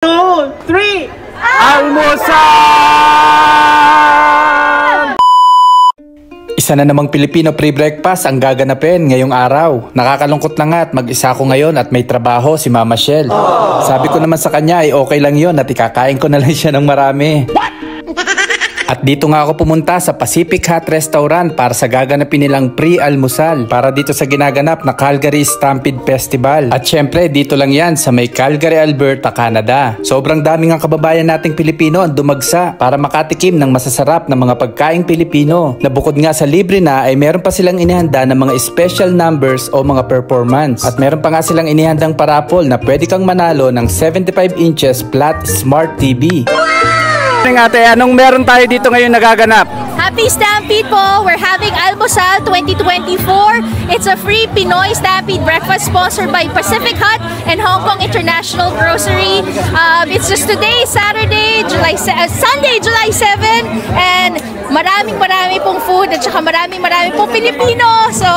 2, 3, almusal! Isa na namang Pilipino pre-breakfast ang gaganapin ngayong araw. Nakakalungkot na nga at mag-isa ko ngayon at may trabaho si Mama Shell. Sabi ko naman sa kanya ay okay lang yon at ikakain ko na lang siya ng marami. At dito nga ako pumunta sa Pacific Hut Restaurant para sa gaganapin nilang pre-almusal para dito sa ginaganap na Calgary Stampede Festival. At syempre dito lang yan sa may Calgary, Alberta, Canada. Sobrang daming ang kababayan nating Pilipino ang dumagsa para makatikim ng masasarap na mga pagkaing Pilipino. Na bukod nga sa libre na ay meron pa silang inihanda ng mga special numbers o mga performance. At meron pa nga silang inihandang parapol na pwede kang manalo ng 75 inches flat smart TV. Ate, anong meron tayo dito ngayon nagaganap? Happy Stampede po! We're having Almusal 2024. It's a free Pinoy Stampede breakfast sponsored by Pacific Hut and Hong Kong International Grocery. It's just today, Sunday, July 7, and marami pong food at saka marami pong Pilipino. So,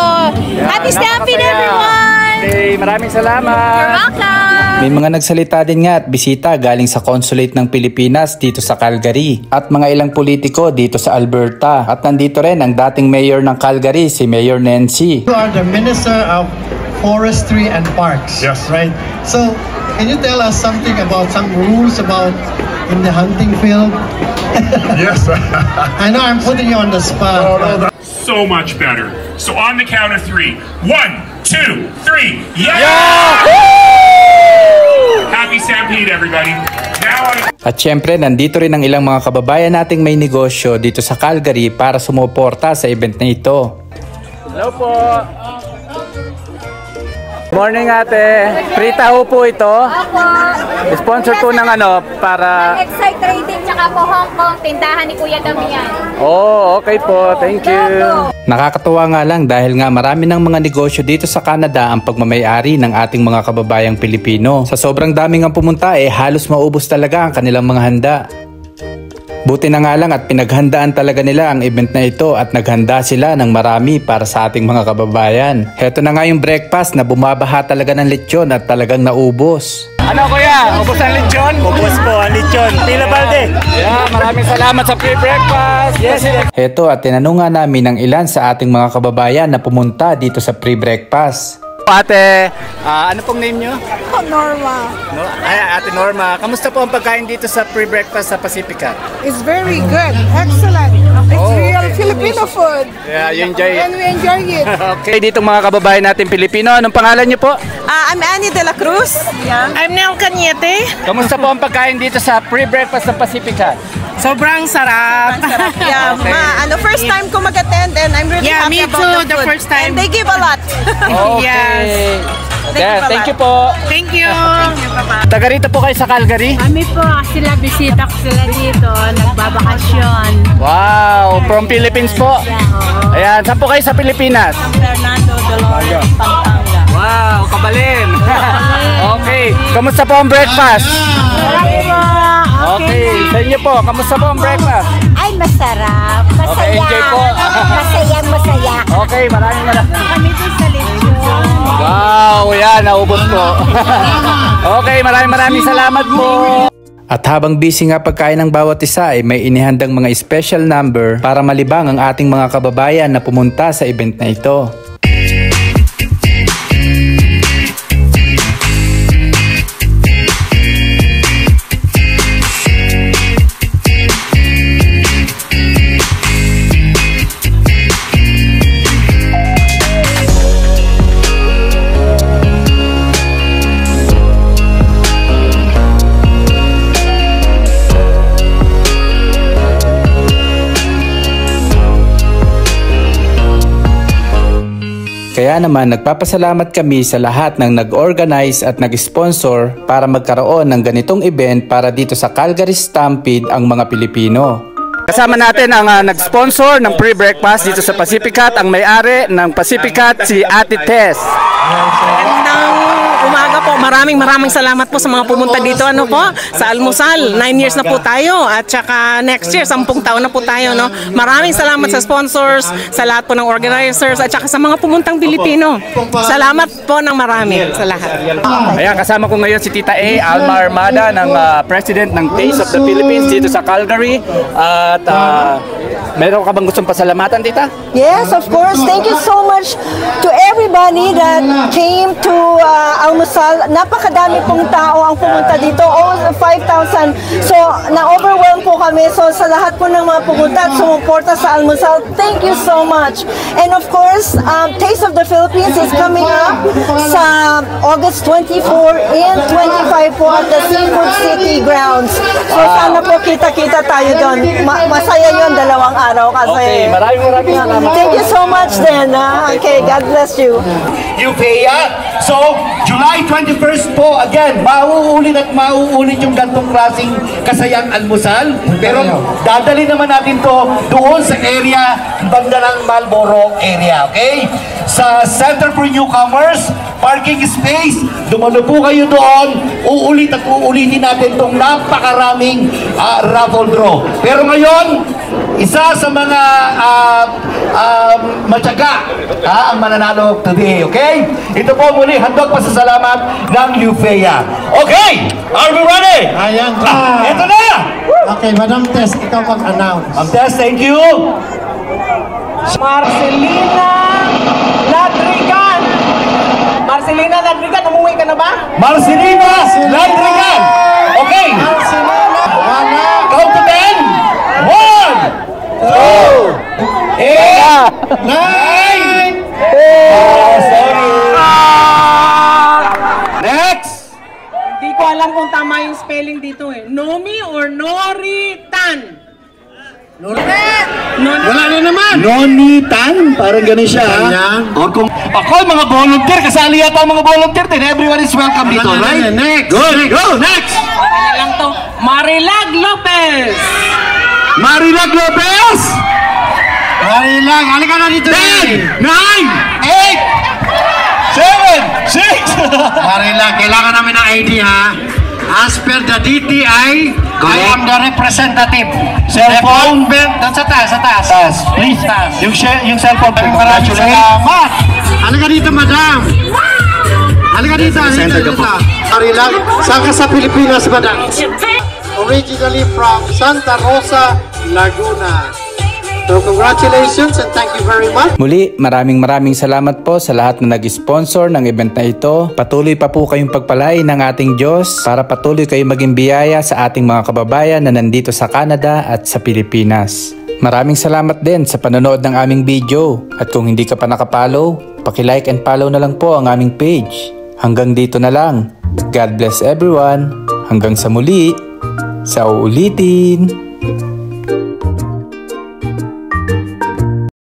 happy Stampede everyone! Okay, maraming salamat! You're welcome! May mga nagsalita din nga at bisita galing sa consulate ng Pilipinas dito sa Calgary at mga ilang politiko dito sa Alberta. At nandito rin ang dating mayor ng Calgary, si Mayor Nancy. You are the Minister of Forestry and Parks, yes, right? So, can you tell us something about some rules about in the hunting field? Yes. I know I'm putting you on the spot. No, so much better. So on the count of 3, 1, 2, 3, yeah! Happy Stampede, everybody. Now At syempre, nandito rin ang ilang mga kababayan nating may negosyo dito sa Calgary para sumuporta sa event na ito. Hello po! Morning ate! Free taho po ito. Opo! Sponsor po ng para... Excite Trading tsaka po Hong Kong, tindahan ni Kuya Damian. Oh, okay po. Thank you. Nakakatuwa nga lang dahil nga marami ng mga negosyo dito sa Canada ang pagmamayari ng ating mga kababayang Pilipino. Sa sobrang daming ang pumunta halos maubos talaga ang kanilang mga handa. Buti na nga lang at pinaghandaan talaga nila ang event na ito at naghanda sila ng marami para sa ating mga kababayan. Heto na nga yung breakfast na bumabaha talaga ng lechon at talagang naubos. Ano kuya? Ubos ang lechon? Ubos po ang lechon. Pila balde? Yeah, maraming salamat sa free breakfast. Yes. Heto at tinanong nga namin ng ilan sa ating mga kababayan na pumunta dito sa free breakfast. Ate, ano pong name nyo? Norma. No? Ate Norma, kamusta po ang pagkain dito sa pre-breakfast sa Pacifica? It's very good. Excellent. It's real Filipino food. Yeah, you enjoy it? And we enjoy it. Okay, dito mga kababayan natin Pilipino, anong pangalan nyo po? I'm Annie de la Cruz. Yeah. I'm Nel Cañete. Kamusta po ang pagkain dito sa pre-breakfast sa Pacifica? Sobrang sarap. Yeah, Okay. first time ko mag-attend and I'm really happy about the food. first time. And they give a lot. Okay. Yes. Thank you po. Thank you. Taga rito po kayo sa Calgary? Kami po, sila bisita ko sila dito, nagbabakasyon. Wow, from Philippines po. Oo. Ayan, saan po kayo sa Pilipinas? Fernando Dolores, Pampanga. Wow, kabalin. Okay, kamusta po ang breakfast? Okay, sa inyo po, kamusta po ang breakfast? Ay, masarap. Okay, enjoy po. Masaya. Okay, maraming. Kami po sa lechon. Wow, yan, naubos po. Okay, maraming salamat po. At habang busy nga pagkain ng bawat isa may inihandang mga special number para malibang ang ating mga kababayan na pumunta sa event na ito. Kaya naman nagpapasalamat kami sa lahat ng nag-organize at nag-sponsor para magkaroon ng ganitong event para dito sa Calgary Stampede ang mga Pilipino. Kasama natin ang nag-sponsor ng pre-breakfast dito sa Pacific Hut, ang may-ari ng Pacific Hut, si Ate Tess. Magandang umaga po. Maraming salamat po sa mga pumunta dito sa Almusal. 9 years na po tayo at saka next year 10 taon na po tayo Maraming salamat sa sponsors, sa lahat po ng organizers at saka sa mga pumuntang Pilipino. Salamat po ng marami sa lahat. Ayan, kasama ko ngayon si Tita A, Alma Armada, ng President ng Taste of the Philippines dito sa Calgary. At meron ka bang gustong pasalamatan, Tita? Yes, of course. Thank you so much to everybody that came to Almusal. Napakadami pong tao ang pumunta dito. Almost 5,000. So, na-overwhelm po kami. So, sa lahat po ng mga pumunta at sumuporta sa Almusal, thank you so much. And of course, Taste of the Philippines is coming up sa August 24 and 25 po at the Seafood City grounds. So, sana po kita-kita tayo doon. Masaya yun, 2 araw kasi. Okay, maraming salamat. Thank you so much then. Okay, God bless you. Euphoria. So, July 21st po, again, mauulit at mauulit yung gantong klaseng kasayang almusal. Pero dadali naman natin to doon sa area, banda ng Marlborough area, okay? Sa Center for Newcomers, parking space, dumalo po kayo doon, uulit at uulitin natin itong napakaraming raffle draw. Pero ngayon, isa sa mga matyaga ang mananalo today, okay? Ito po muli, handog pasasalamat ng Euphoria. Okay! Are we ready? Ayan. Ito na! Okay, Madam Tess, ikaw mag-announce. Ma'am Tess, thank you! Marcelina Ladrigan, umuwi ka na ba? Marcelina Ladrigan! Okay! Wala. Count to 10! 1, 2, 8, 9! Sorry! Next! Hindi ko alam kung tama yung spelling dito Nomi or Noritan? Wala na naman. Nonitan? Parang ganun siya. O kung ako, mga volunteer, kasali yata ang mga volunteer din. Everyone is welcome dito, right? Next. Good. Go, next! Ano lang to? Marilag Lopez! Marilag Lopez! Marilag, halika na dito. 10, 9, 8, 7, 6! Marilag, kailangan namin ng ID ha. As per the DTI, I am the representative. Cellphone? Doon sa taas. Please, Taas. yung cellphone. Congratulations. Salamat. Halika dito, madam. Halika dito. Marilag, saan ka sa Pilipinas, madam? Originally from Santa Rosa, Laguna. So congratulations and thank you very much. Muli, maraming salamat po sa lahat na nag-sponsor ng event na ito. Patuloy pa po kayong pagpalain ng ating Diyos para patuloy kayong maging biyaya sa ating mga kababayan na nandito sa Canada at sa Pilipinas. Maraming salamat din sa panonood ng aming video. At kung hindi ka pa nakapollow, paki-like and follow na lang po ang aming page. Hanggang dito na lang. God bless everyone. Hanggang sa muli. Sa uulitin.